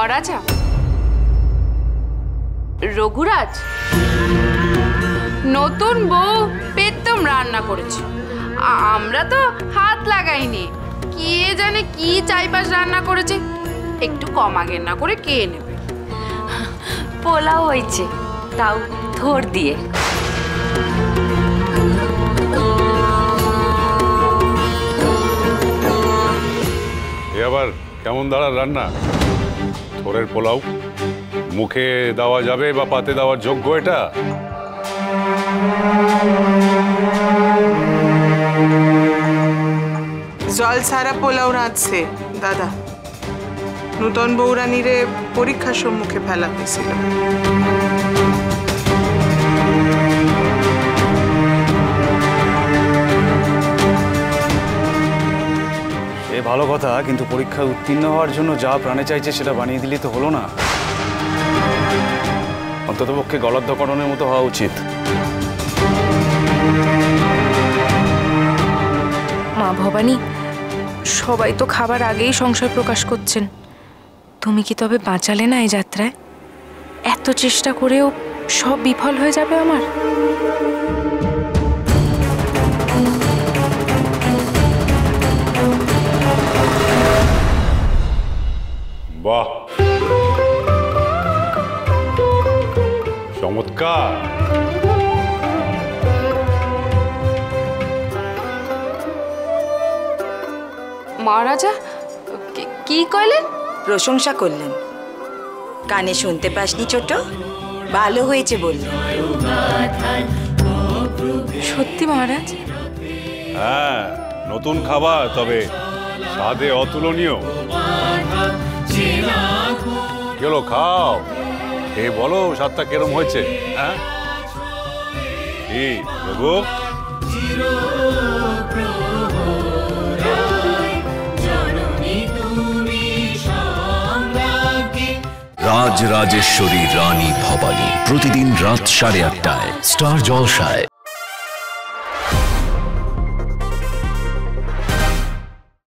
মহারাজা, রঘুরাজ নতুন বউ পেতম রান্না করেছে, আমরা তো হাত লাগাইনি। কে জানে কি চাইপাশ রান্না করেছে, একটু কম আগের না করে কে নেবে। পোলাও হয়েছে, তাও থোর দিয়ে। আবার কেমন দাঁড়ার রান্না? থোরের পোলাও মুখে দেওয়া যাবে বা পাতে দেওয়ার যোগ্য এটা? জল সারা পোলাও রাঁধছে দাদা। নূতন বৌরানীরে পরীক্ষার সম্মুখে ফেলা হয়েছিল। এ ভালো কথা, কিন্তু পরীক্ষায় উত্তীর্ণ হওয়ার জন্য যা প্রাণে চাইছে সেটা বানিয়ে দিলে তো হলো না। অন্ততপক্ষে গলাধ্যকরণের মতো হওয়া উচিত। মা ভবানী, সবাই তো খাবার আগেই সংশয় প্রকাশ করছেন। তুমি কি তবে বাঁচালে না এই যাত্রায়? এত চেষ্টা করেও সব বিফল হয়ে যাবে আমার? বাহ, চমৎকার। মহারাজা কি কইলেন? প্রশংসা করলেন। কানে শুনতে পাসনি ছোট? ভালো হয়েছে বললেন। সত্যি মহারাজ? হ্যাঁ, নতুন খাবার, তবে স্বাদে অতুলনীয়। চলো খাও, খেয়ে বলো স্বাদটা কেরম হয়েছে। হ্যাঁ কি রঘু? রাজরাজেশ্বরী রানী ভবানী প্রতিদিন রাত 8:30টায় স্টার জলসায়।